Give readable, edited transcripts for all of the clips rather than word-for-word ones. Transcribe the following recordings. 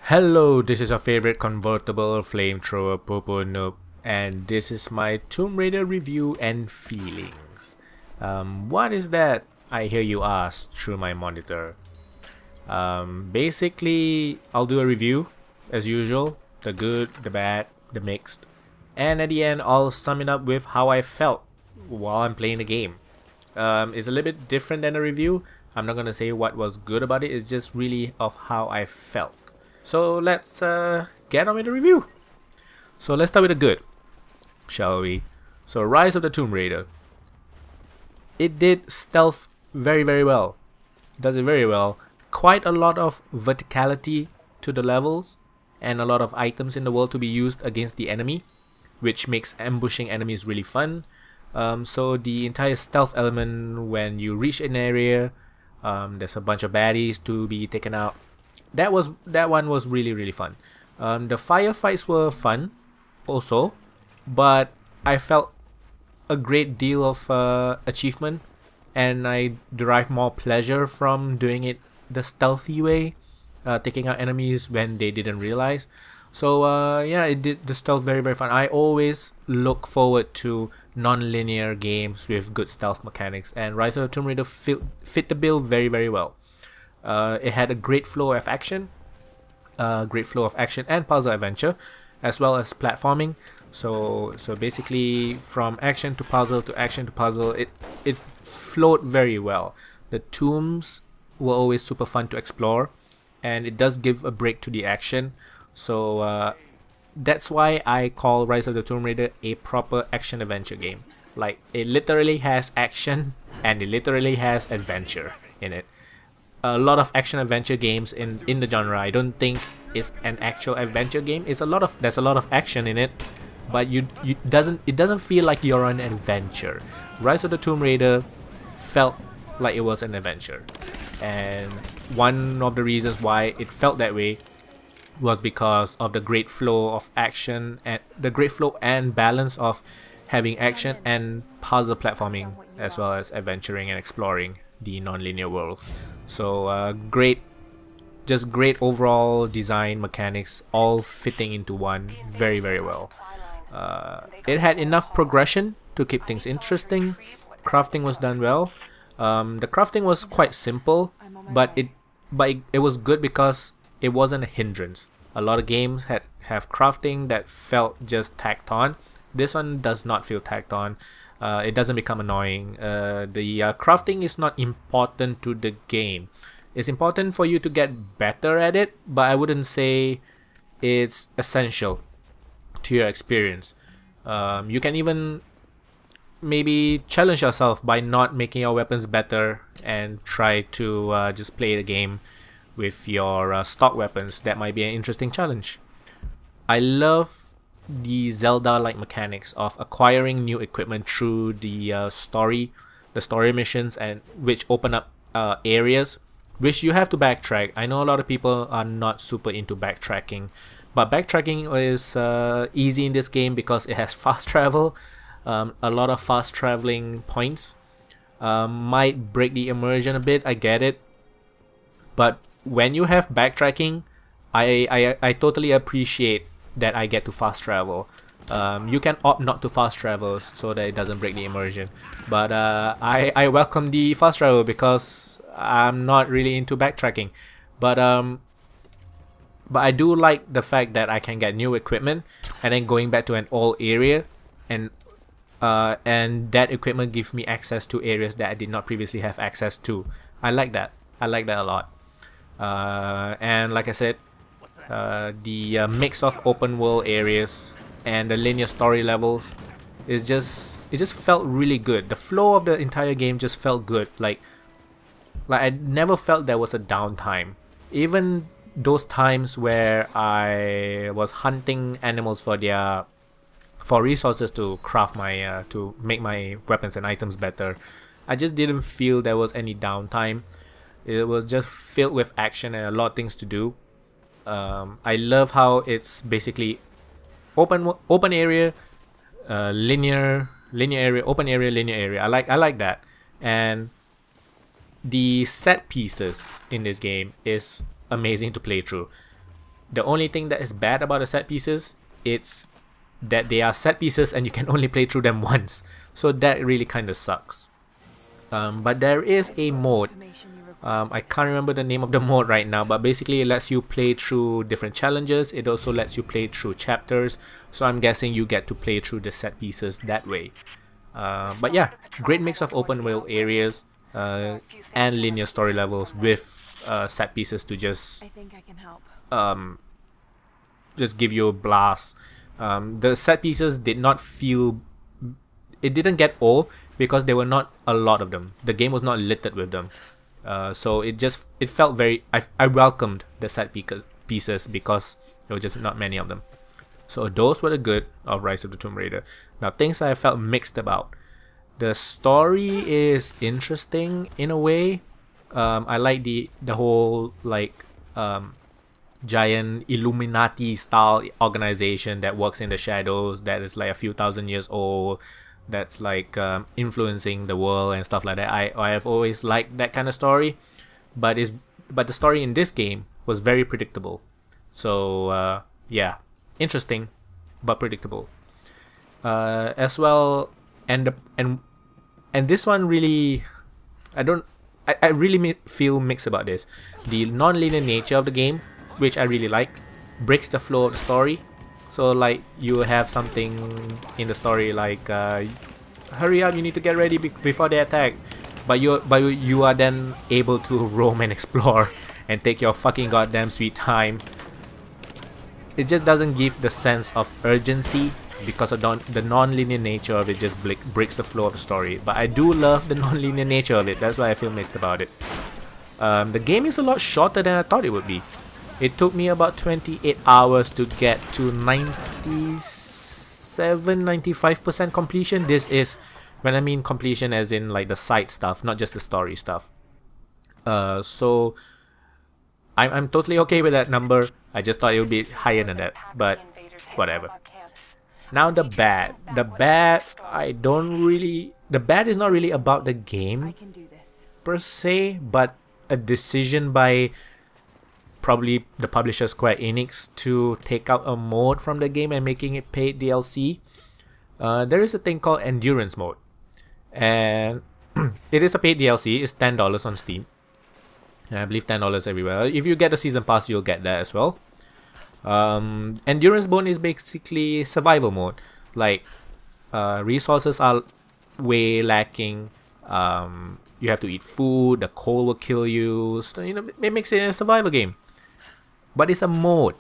Hello, this is your favorite convertible flamethrower Popo Noob, and this is my Tomb Raider review and feelings. What is that? I hear you ask through my monitor. Basically, I'll do a review as usual, the good, the bad, the mixed, and at the end I'll sum it up with how I felt while I'm playing the game. It's a little bit different than a review. I'm not gonna say what was good about it, it's just really of how I felt. So let's get on with the review. So let's start with the good, shall we? So Rise of the Tomb Raider. It did stealth very well. Does it very well. Quite a lot of verticality to the levels and a lot of items in the world to be used against the enemy, which makes ambushing enemies really fun. So the entire stealth element when you reach an area, there's a bunch of baddies to be taken out. That one was really fun. The firefights were fun also, but I felt a great deal of achievement, and I derived more pleasure from doing it the stealthy way, taking out enemies when they didn't realize. So yeah, it did the stealth very fun. I always look forward to non-linear games with good stealth mechanics, and Rise of the Tomb Raider fit the bill very well. It had a great flow of action, and puzzle adventure, as well as platforming. So basically, from action to puzzle to action to puzzle, it flowed very well. The tombs were always super fun to explore, and it does give a break to the action. So that's why I call Rise of the Tomb Raider a proper action adventure game. Like, it literally has action and it literally has adventure in it. A lot of action adventure games in the genre, I don't think it's an actual adventure game. There's a lot of action in it, but it doesn't feel like you're on an adventure. Rise of the Tomb Raider felt like it was an adventure, and one of the reasons why it felt that way was because of the great flow of action and the great flow and balance of having action and puzzle platforming, as well as adventuring and exploring the non-linear worlds. So great overall design, mechanics, all fitting into one very well. It had enough progression to keep things interesting. Crafting was done well. The crafting was quite simple, but it was good because it wasn't a hindrance. A lot of games have crafting that felt just tacked on. This one does not feel tacked on. It doesn't become annoying. The crafting is not important to the game. It's important for you to get better at it, but I wouldn't say it's essential to your experience. You can even maybe challenge yourself by not making your weapons better and try to just play the game with your stock weapons. That might be an interesting challenge. I love the Zelda-like mechanics of acquiring new equipment through the story missions, and which open up areas which you have to backtrack. I know a lot of people are not super into backtracking, but backtracking is easy in this game because it has fast travel. A lot of fast traveling points might break the immersion a bit, I get it, but when you have backtracking, I totally appreciate that I get to fast travel. You can opt not to fast travel so that it doesn't break the immersion, but I welcome the fast travel because I'm not really into backtracking. But I do like the fact that I can get new equipment and then going back to an old area, and that equipment gives me access to areas that I did not previously have access to. I like that a lot. And like I said, the mix of open world areas and the linear story levels it just felt really good. The flow of the entire game just felt good. Like I never felt there was a downtime. Even those times where I was hunting animals for resources to craft my to make my weapons and items better, I just didn't feel there was any downtime. It was just filled with action and a lot of things to do. I love how it's basically open area, linear area, open area, linear area. I like that. And the set pieces in this game is amazing to play through. The only thing that is bad about the set pieces, it's that they are set pieces and you can only play through them once. So that really kind of sucks. But there is a mode. I can't remember the name of the mode right now, but basically it lets you play through different challenges. It also lets you play through chapters. So I'm guessing you get to play through the set pieces that way. But yeah, great mix of open world areas and linear story levels with set pieces to just give you a blast. The set pieces did not feel, it didn't get old because there were not a lot of them. The game was not littered with them. So it felt very, I welcomed the set pieces because there were just not many of them. So those were the good of Rise of the Tomb Raider. Now, things I felt mixed about. The story is interesting in a way. I like the whole like giant Illuminati style organization that works in the shadows, that is like a few thousand years old, that's like influencing the world and stuff like that. I have always liked that kind of story, but the story in this game was very predictable. So yeah, interesting but predictable as well. And this one really, I really feel mixed about this. The non-linear nature of the game, which I really like, breaks the flow of the story. So like you have something in the story like hurry up, you need to get ready before they attack, but you are then able to roam and explore and take your fucking goddamn sweet time. It just doesn't give the sense of urgency because of the non-linear nature of it. Just breaks the flow of the story. But I do love the non-linear nature of it. That's why I feel mixed about it. The game is a lot shorter than I thought it would be. It took me about 28 hours to get to 95% completion. This is when I mean completion as in like the side stuff, not just the story stuff. So I'm totally okay with that number. I just thought it would be higher than that, but whatever. Now the bad. The bad is not really about the game per se, but a decision by probably the publisher Square Enix to take out a mode from the game and making it paid DLC. There is a thing called Endurance Mode, and it is a paid DLC. It's $10 on Steam. I believe $10 everywhere. If you get the season pass, you'll get that as well. Endurance mode is basically survival mode. Like resources are way lacking. You have to eat food. The cold will kill you. So, you know, it makes it a survival game. But it's a mode.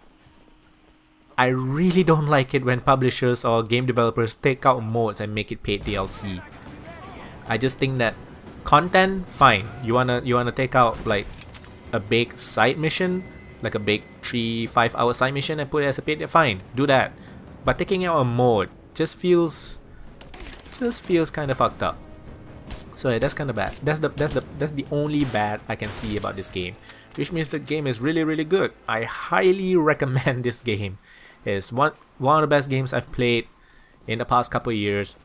I really don't like it when publishers or game developers take out modes and make it paid DLC. I just think that content, fine. You wanna take out like a big side mission, like a big 3-5 hour side mission and put it as a paid, fine, do that. But taking out a mode just feels kind of fucked up. So yeah, that's kind of bad. That's the only bad I can see about this game, which means the game is really good. I highly recommend this game. It's one of the best games I've played in the past couple of years.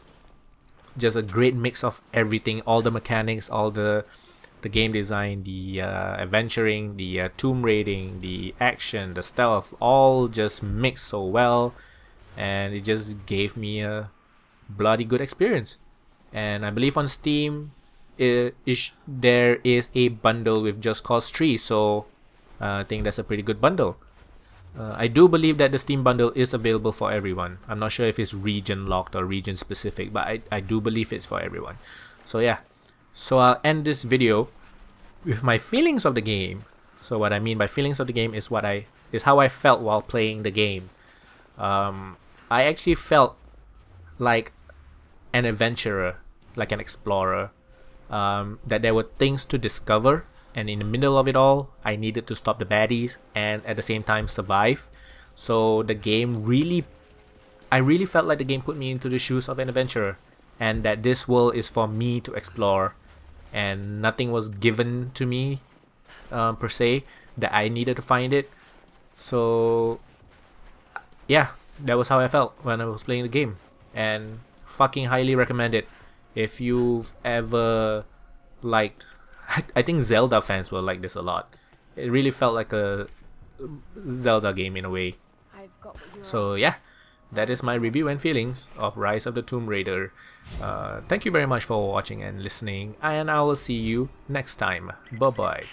Just a great mix of everything, all the mechanics, all the game design, the adventuring, the tomb raiding, the action, the stealth, all just mixed so well, and it just gave me a bloody good experience. And I believe on Steam there is a bundle with Just Cause 3, so I think that's a pretty good bundle. I do believe that the Steam bundle is available for everyone. I'm not sure if it's region locked or region specific, but I do believe it's for everyone. So yeah, so I'll end this video with my feelings of the game. So what I mean by feelings of the game is how I felt while playing the game. I actually felt like an adventurer, like an explorer, that there were things to discover, and in the middle of it all I needed to stop the baddies and at the same time survive. So the game I really felt like the game put me into the shoes of an adventurer, and that this world is for me to explore, and nothing was given to me per se, that I needed to find it. So yeah, that was how I felt when I was playing the game, and fucking highly recommend it. If you've ever liked, I think Zelda fans will like this a lot. It really felt like a Zelda game in a way. So yeah, that is my review and feelings of Rise of the Tomb Raider. Thank you very much for watching and listening, and I will see you next time. Bye bye.